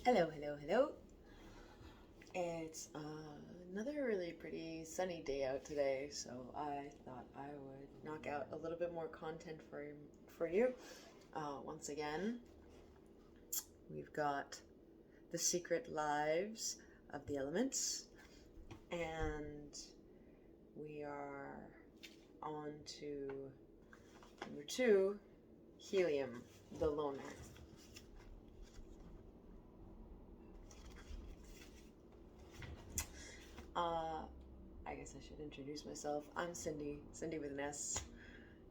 Hello, hello, hello. It's another really pretty sunny day out today, so I thought I would knock out a little bit more content for you. Once again, we've got The Secret Lives of the Elements, and we are on to number 2, Helium, the Loner. I guess I should introduce myself. I'm Cindy with an S,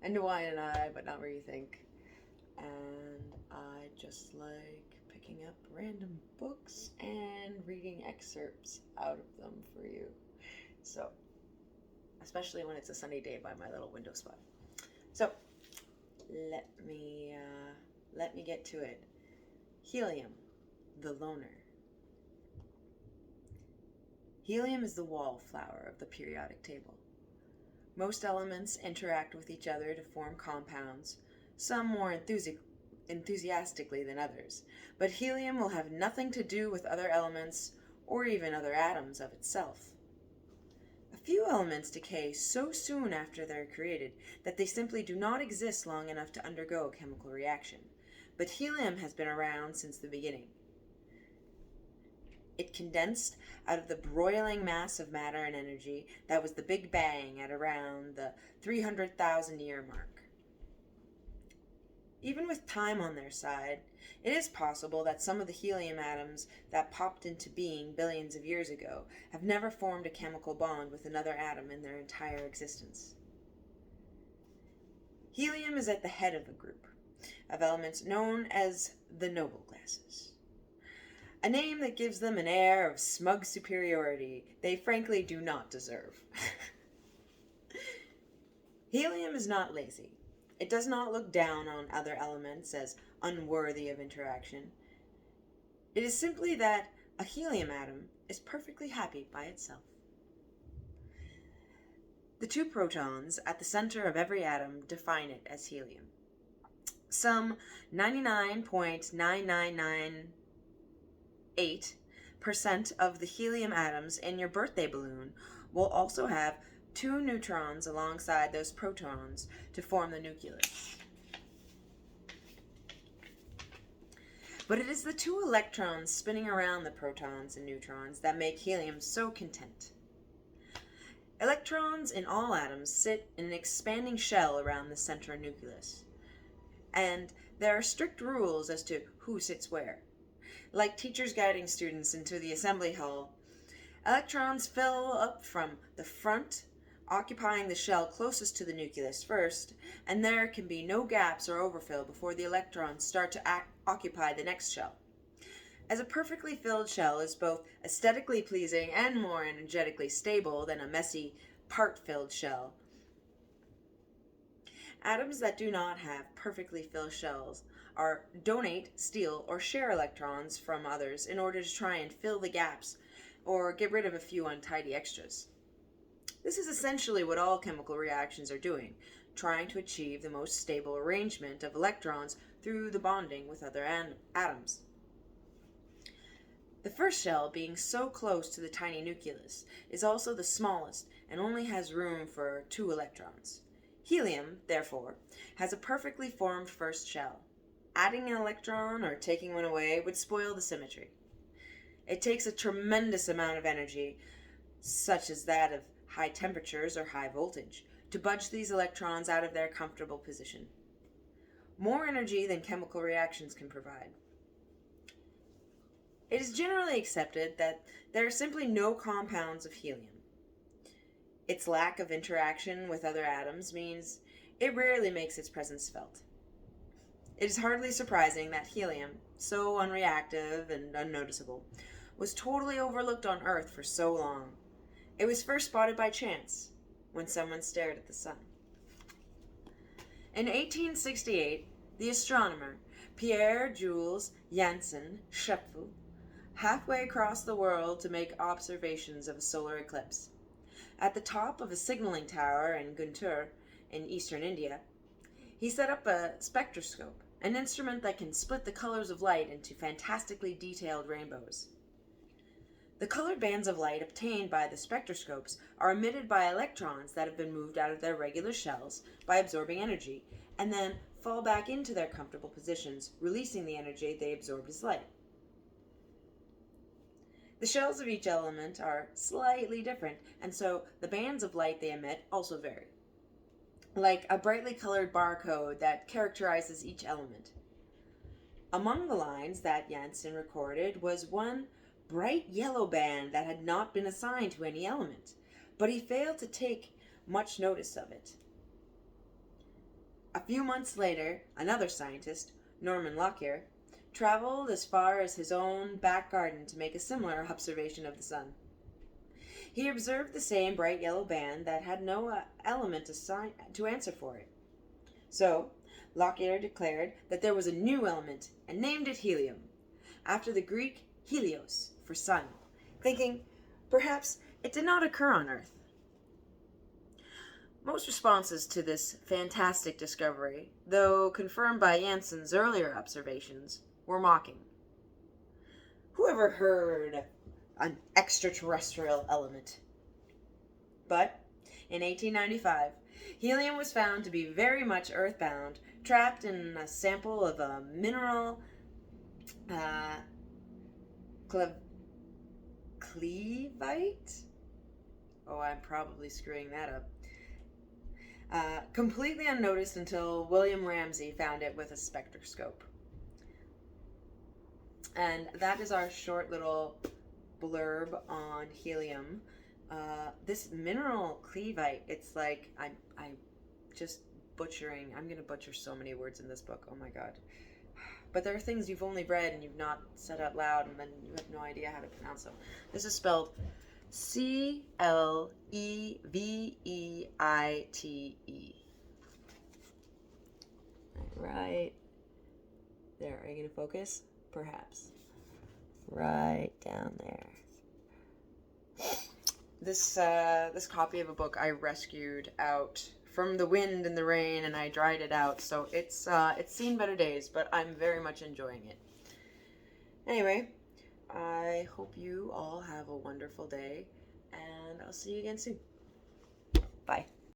and a Y and an I, but not where you think. And I just like picking up random books and reading excerpts out of them for you. So, especially when it's a sunny day by my little window spot. So, let me get to it. Helium, the Loner. Helium is the wallflower of the periodic table. Most elements interact with each other to form compounds, some more enthusiastically than others, but helium will have nothing to do with other elements or even other atoms of itself. A few elements decay so soon after they're created that they simply do not exist long enough to undergo a chemical reaction, but helium has been around since the beginning. It condensed out of the broiling mass of matter and energy that was the Big Bang at around the 300,000 year mark. Even with time on their side, it is possible that some of the helium atoms that popped into being billions of years ago have never formed a chemical bond with another atom in their entire existence. Helium is at the head of a group of elements known as the noble gases. A name that gives them an air of smug superiority they frankly do not deserve. Helium is not lazy. It does not look down on other elements as unworthy of interaction. It is simply that a helium atom is perfectly happy by itself. The 2 protons at the center of every atom define it as helium. Some 99.9998% of the helium atoms in your birthday balloon will also have 2 neutrons alongside those protons to form the nucleus. But it is the 2 electrons spinning around the protons and neutrons that make helium so content. Electrons in all atoms sit in an expanding shell around the center nucleus, and there are strict rules as to who sits where. Like teachers guiding students into the assembly hall, electrons fill up from the front, occupying the shell closest to the nucleus first, and there can be no gaps or overfill before the electrons start to occupy the next shell. As a perfectly filled shell is both aesthetically pleasing and more energetically stable than a messy, part-filled shell, atoms that do not have perfectly filled shells donate, steal, or share electrons from others in order to try and fill the gaps or get rid of a few untidy extras. This is essentially what all chemical reactions are doing, trying to achieve the most stable arrangement of electrons through the bonding with other atoms. The first shell, being so close to the tiny nucleus, is also the smallest and only has room for 2 electrons. Helium, therefore, has a perfectly formed first shell. Adding an electron or taking one away would spoil the symmetry. It takes a tremendous amount of energy, such as that of high temperatures or high voltage, to budge these electrons out of their comfortable position. More energy than chemical reactions can provide. It is generally accepted that there are simply no compounds of helium. Its lack of interaction with other atoms means it rarely makes its presence felt. It is hardly surprising that helium, so unreactive and unnoticeable, was totally overlooked on Earth for so long. It was first spotted by chance, when someone stared at the sun. In 1868, the astronomer Pierre-Jules Janssen Schepfel, halfway across the world to make observations of a solar eclipse. At the top of a signaling tower in Guntur, in eastern India, he set up a spectroscope an instrument that can split the colors of light into fantastically detailed rainbows. The colored bands of light obtained by the spectroscopes are emitted by electrons that have been moved out of their regular shells by absorbing energy, and then fall back into their comfortable positions, releasing the energy they absorbed as light. The shells of each element are slightly different, and so the bands of light they emit also vary, like a brightly colored barcode that characterizes each element. Among the lines that Janssen recorded was one bright yellow band that had not been assigned to any element, but he failed to take much notice of it. A few months later, another scientist, Norman Lockyer, traveled as far as his own back garden to make a similar observation of the sun. He observed the same bright yellow band that had no element to answer for it. So, Lockyer declared that there was a new element and named it helium, after the Greek helios for sun, thinking perhaps it did not occur on Earth. Most responses to this fantastic discovery, though confirmed by Janssen's earlier observations, were mocking. Who ever heard an extraterrestrial element? But in 1895, helium was found to be very much earthbound, trapped in a sample of a mineral cleveite? Oh, I'm probably screwing that up. Completely unnoticed until William Ramsay found it with a spectroscope. And that is our short little blurb on helium. This mineral cleveite, it's like, I'm just butchering. I'm going to butcher so many words in this book. Oh my god. But there are things you've only read and you've not said out loud, and then you have no idea how to pronounce them. This is spelled Cleveite. Right there. Are you going to focus? Perhaps. Right down there. This copy of a book I rescued out from the wind and the rain, and I dried it out, so it's seen better days, but I'm very much enjoying it. Anyway, I hope you all have a wonderful day, and I'll see you again soon. Bye.